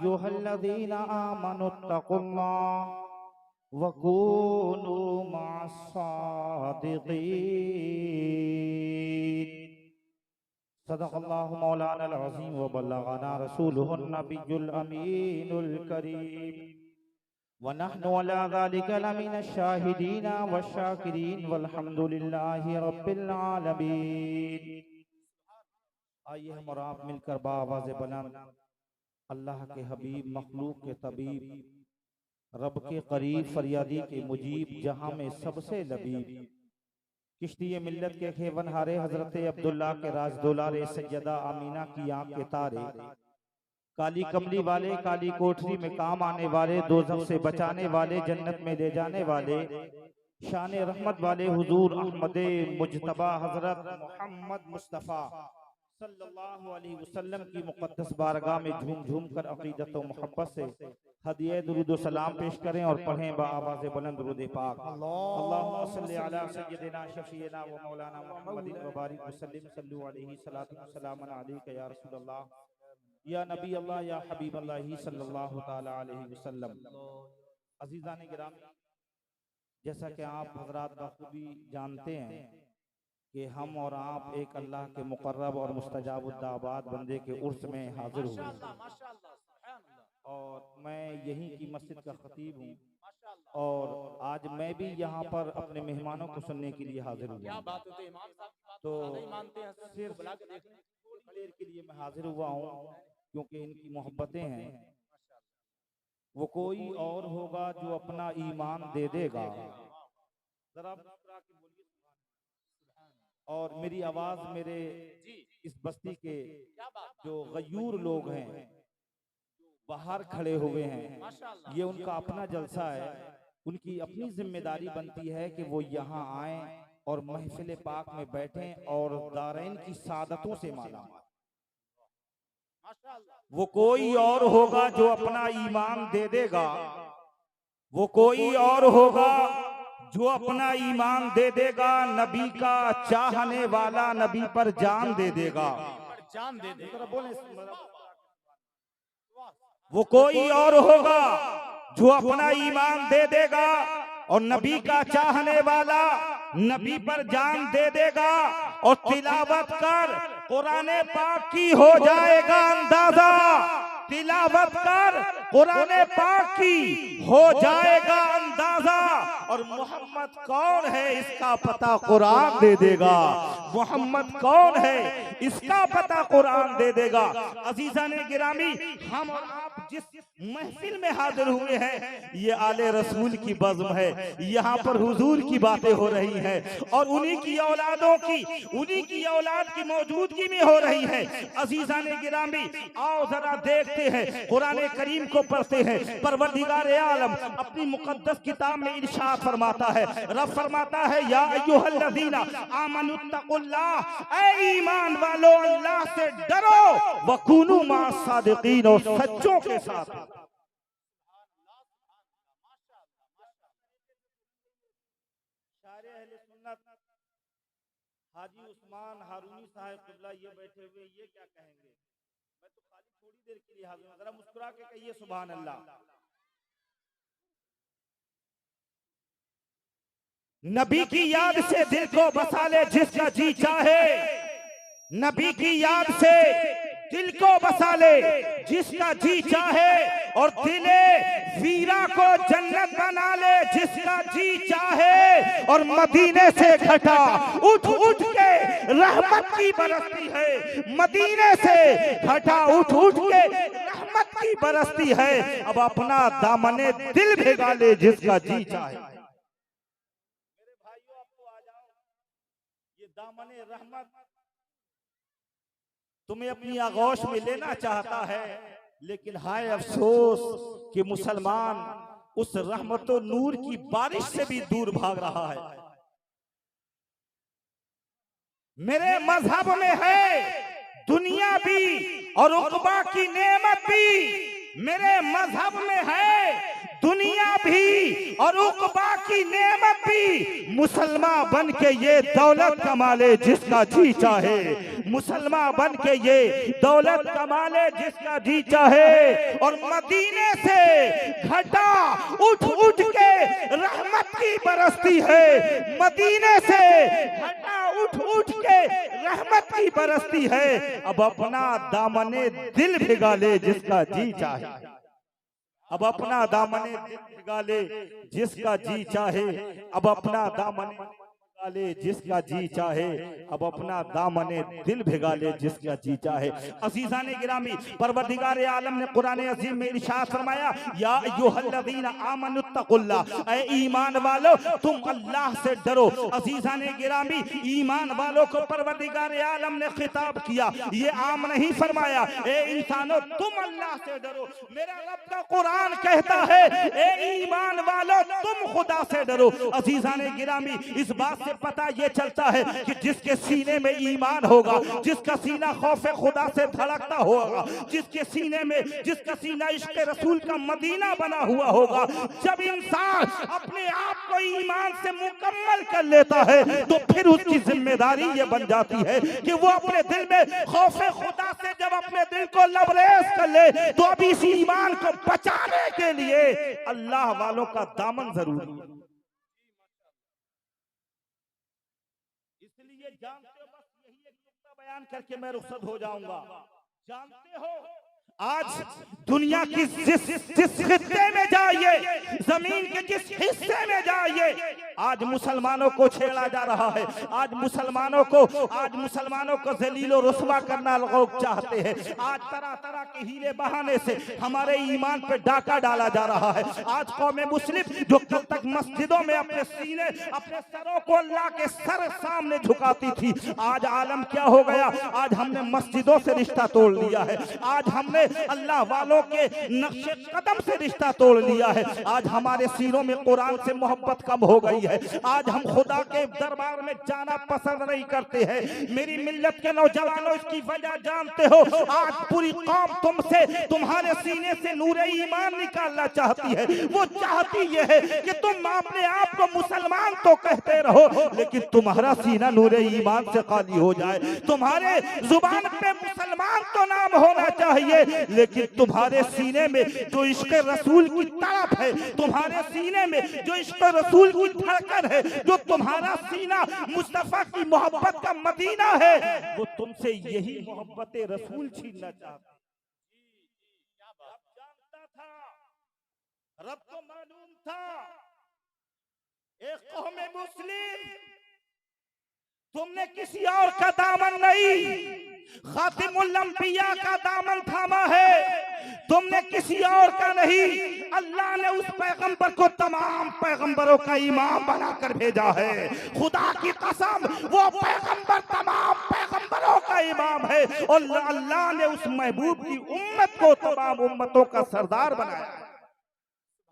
अय्युहल्लज़ीना आमनुत्तकुल्लाह वकूनू मअस्सादिक़ीन। सदक़ल्लाहु मौलाना अज़ीम व बल्लगना रसूलुहुन नबियुल अमीनुल करीम व नहनु अला ज़ालिका लमिनश शाहिदीन वश्शाकिरीन वल्हम्दुलिल्लाहि रब्बिल आलमीन। आइए हम और आप मिलकर बाआवाज़ बुलंद अल्लाह के हबीब, मखलूक के तबीब, रब के करीब, फरियादी के मुजीब, जहां में सबसे लबीब, किश्ती मिल्लत के खेवनहारे हजरत अब्दुल्ला के राज दुलारे सैयदा आमीना की आंख के तारे, काली कमली वाले, काली कोठरी में काम आने वाले, दोज़ख से बचाने वाले, जन्नत में ले जाने वाले, शान रहमत वाले हुजूर अहमद मुजतबा हजरत मोहम्मद मुस्तफ़ा सल्लल्लाहु अलैहि वसल्लम की मुक़द्दस बारगाह में झूम झूम कर अक़ीदत व मोहब्बत से हदिया दुरूद सलाम पेश करें और पढ़ें बाआवाज़ बुलंद दुरूद पाक। अल्लाहुम्मा सल्लि अला सय्यिदिना शफ़ीना व मौलाना मुहम्मदिन व बारिक वसल्लिम सल्लु अलैहि सलातु व सलामन अलैका या रसूलल्लाह या नबी अल्लाह या हबीब अल्लाह सल्लल्लाहु तआला अलैहि वसल्लम। अज़ीज़ान गिराम, जैसा कि आप हज़रात बखूबी जानते हैं कि हम और आप एक अल्लाह के मुकर्रब और मुस्तजाबुद्दाबाद बंदे के उर्स में हाजिर हुए, और मैं यहीं की मस्जिद का खतीब हूँ, और आज मैं भी यहाँ पर अपने मेहमानों को सुनने के लिए हाजिर हुआ। तो सिर्फ देर के लिए मैं हाजिर हुआ हूँ क्योंकि इनकी मोहब्बतें हैं। वो कोई और होगा जो अपना ईमान दे देगा, जरा और मेरी आवाज मेरे इस बस्ती के जो गयूर लोग हैं, बाहर खड़े हुए हैं, ये उनका अपना जलसा है। उनकी अपनी जिम्मेदारी बनती है कि वो यहाँ आए और महफिल पाक में बैठें और दारैन की सादतों से माला। वो कोई और होगा जो अपना ईमान दे देगा, वो कोई और होगा जो अपना ईमान दे देगा, नबी का चाहने वाला नबी पर जान दे देगा। वो कोई और होगा जो अपना ईमान दे देगा और नबी का चाहने वाला नबी पर जान दे देगा, और तिलावत कर कुरान पाक की हो जाएगा अंदाजा। तिलावत कर कुरान पाक की हो जाएगा अंदाजा, और मोहम्मद कौन है इसका पता कुरान दे देगा। मोहम्मद कौन है इसका पता कुरान दे देगा। अजीजान गिरामी, हम और आप जिस महफिल में हाजिर हुए हैं, ये आले रसूल की बज़्म है। यहाँ पर हुजूर की बातें हो रही हैं और उन्हीं की औलादों की, उन्हीं की औलाद की मौजूदगी में हो रही है। अजीजान गिरामी, आओ जरा देखते हैं, कुरान करीम को पढ़ते हैं। परवरदिगार आलम अपनी मुकद्दस किताब में इरशाद फरमाता है, रब फरमाता है, या अय्युहल्लज़ीना आमनुत्तकुल्लाह, ऐ ईमान वालों अल्लाह से डरो, वकूनू मअस्सादिक़ीन, और सच्चों के साथ। हाजी उस्मान हारूनी साहब क़िबला ये बैठे हुए, ये क्या कहेंगे? मैं तो खाली थोड़ी देर के लिए हाजिर हूं, जरा मुस्कुरा के कहिए सुभान अल्लाह। नबी की याद से दिल को बसा ले जिसका जी चाहे, नबी की याद से दिल को बसा ले जिसका जी चाहे, और दिले वीरा को जन्नत बना ले जिसका जी चाहे, और मदीने से घटा उठ उठ के रहमत की बरसती है, मदीने से घटा उठ उठ के रहमत की बरसती है। अब अपना दामने दिल भिगा ले जिसका जी चाहे। मेरे भाइयों, आपको आ जाओ, ये दामने रहमत तुम्हें अपनी आगोश में लेना चाहता है, लेकिन हाय अफसोस कि मुसलमान उस रहमत व नूर की बारिश से भी दूर भाग रहा है। मेरे मजहब में है दुनिया भी और उक़बा की नेमत भी, मेरे मजहब में है दुनिया भी और उक़बा की नेमत भी। मुसलमान बन के ये दौलत कमा ले जिसका जी चाहे, मुसलमान बन के ये दौलत कमा ले जिसका जी चाहे, और मदीने से घटा उठ उठ के रहमत की बरसती है, मदीने से घटा उठ उठ के रहमत की बरसती है। अब अपना दामने दिल भिगा ले जिसका जी चाहे, अब अपना दामने दिल भिगा ले जिसका जी चाहे, अब अपना दामने ले जिसका जी चाहे, अब अपना दामने दिल भिगा ले जिसका जी चाहे। अज़ीज़ाने गिरामी, परवरदिगार आलम ने कुरान अज़ीम में इरशाद फरमाया, या अय्युहल्लज़ीना आमनुत्तकुल्लाह, ऐ ईमान वालों तुम अल्लाह से डरो। अज़ीज़ाने गिरामी, ईमान वालों को परवरदिगार आलम ने खिताब किया, ये आम नहीं फरमाया, ए इंसानों तुम अल्लाह से डरो। मेरा रब का कुरान कहता है, ए ईमान वालों तुम खुदा से डरो। अज़ीज़ाने गिरामी, इस बात से पता ये चलता है कि जिसके सीने में ईमान होगा, जिसका सीना खौफे खुदा से धड़कता होगा, जिसके सीने में, जिसका सीना इश्क रसूल का मदीना बना हुआ होगा, जब इंसान अपने आप को ईमान से मुकम्मल कर लेता है तो फिर उसकी जिम्मेदारी ये बन जाती है कि वो अपने दिल में खौफे खुदा से जब अपने दिल को लबरेज कर ले तो अब इस ईमान को बचाने के लिए अल्लाह वालों का दामन जरूरी है। इसलिए जानते हो, बस यही एक नुक्ता बयान करके मैं रुखसत हो जाऊंगा। जानते हो आज दुनिया की जिस खित्ते में जाइए, जमीन के जिस हिस्से में जाइए, आज मुसलमानों को छेड़ा जा रहा है, आज मुसलमानों को जलील और रुस्वा करना लोग चाहते हैं। आज तरह तरह के हीले बहाने से हमारे ईमान पे डाका डाला जा रहा है। आज कौम मुस्लिम जो कल तक मस्जिदों में अपने सीने, अपने सरों को अल्लाह के सर सामने झुकाती थी, आज आलम क्या हो गया, आज हमने मस्जिदों से रिश्ता तोड़ लिया है, आज हमने अल्लाह वालों के नक्शे कदम से रिश्ता तोड़ लिया है। आज हमारे सीनों में कुरान से मोहब्बत कम हो गई है, आज हम खुदा के दरबार में जाना पसंद नहीं करते हैं। मेरी मिल्लत के नौजवानों, इसकी वजह जानते हो, आज पूरी कौम तुमसे, तुम्हारे सीने से नूरे ईमान निकालना चाहती है। वो चाहती ये है कि तुम अपने आप को मुसलमान तो कहते रहो, लेकिन तुम्हारा सीना नूरे ईमान से खाली हो जाए। तुम्हारे जुबान पे मुसलमान तो नाम होना चाहिए, लेकिन तुम्हारे सीने में जो इश्क रसूल की तड़प है, तुम्हारे सीने में जो इश्क रसूल की धड़कन है, जो तुम्हारा सीना मुस्तफा की मोहब्बत का मदीना है, वो तुमसे यही मोहब्बत रसूल छीनना चाहता। जानता था, रब को मालूम था, एक कौम मुस्लिम तुमने किसी और का दामन नहीं, खातिमुल अंबिया का दामन थामा है, तुमने किसी और का नहीं। अल्लाह ने उस पैगंबर को तमाम पैगंबरों का इमाम बनाकर भेजा है। खुदा की कसम, वो पैगंबर तमाम पैगंबरों का इमाम है, और अल्लाह ने उस महबूब की उम्मत को तमाम उम्मतों का सरदार बनाया,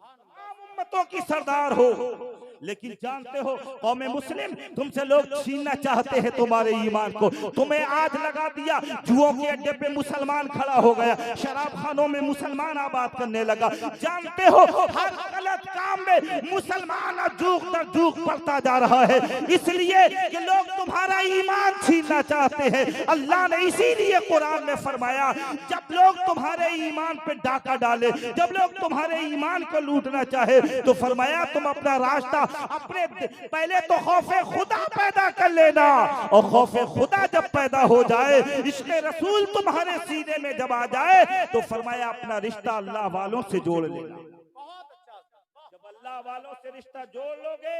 तमाम उम्मतों की सरदार हो। लेकिन जानते हो कौम मुस्लिम, तुमसे लोग छीनना चाहते हैं तुम्हारे ईमान को। तुम्हें आज लगा दिया, जुओं के अड्डे पे मुसलमान खड़ा हो गया, शराब खानों में मुसलमान आबाद करने लगा। जानते हो हर गलत काम में मुसलमान अजूक दर जूक पड़ता जा रहा है, इसलिए कि लोग तुम्हारा ईमान छीनना चाहते हैं। अल्लाह ने इसीलिए कुरान में फरमाया, जब लोग तुम्हारे ईमान पे डाका डाले, जब लोग तुम्हारे ईमान को लूटना चाहे, तो फरमाया तुम अपना रास्ता अपने पहले तो खौफे खुदा पैदा कर लेना, और खौफे खुदा जब पैदा हो जाए, इश्क़ रसूल तुम्हारे सीने में जब आ जाए, तो फरमाया अपना रिश्ता अल्लाह वालों से जोड़ लेना। बहुत अच्छा, जब अल्लाह वालों से रिश्ता जोड़ लोगे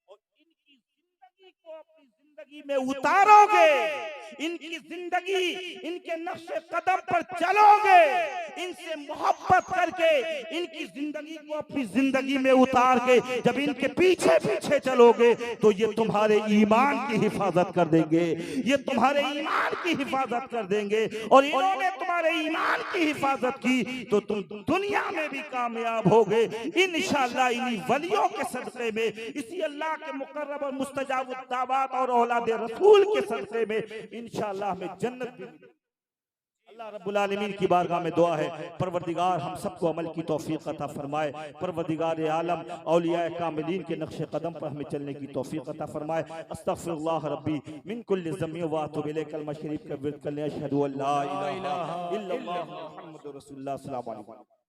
और इनकी जिंदगी को अपनी जिंदगी में उतारोगे, इनकी जिंदगी, इनके नक्शे कदम पर चलोगे, इनसे मोहब्बत करके इनकी जिंदगी को अपनी जिंदगी में उतार के जब इनके पीछे पीछे चलोगे, तो ये तुम्हारे ईमान की हिफाजत कर देंगे, ये तुम्हारे ईमान की हिफाजत कर देंगे। और इन्होंने तुम्हारे ईमान की हिफाजत की तो तुम दुनिया में भी कामयाब होगे इंशाअल्लाह। इन्हीं वलियों के सदक़े में, इसी अल्लाह के मुकर्रब और मुस्तजाब दावत और औलाद रसूल के सदक़े में इंशाअल्लाह हमें जन्नत भी मिलेगी। अल्लाह रब्बुल आलमीन की बारगाह में दुआ है, परवरदिगार हम सबको अमल की तौफीक अता फरमाए। परवरदिगार आलम औलिया कामिलीन के नक्शे कदम पर हमें चलने की तौफीक अता फरमाए। अस्तगफिरुल्लाह रब्बी मिन कुल्लि ज़म्बि व अतूबु इलैह। कलमा शरीफ का विर्द कर लें, अशहदु अल्ला इलाहा इल्लल्लाह मुहम्मदुर रसूलुल्लाह। अस्सलामु अलैकुम।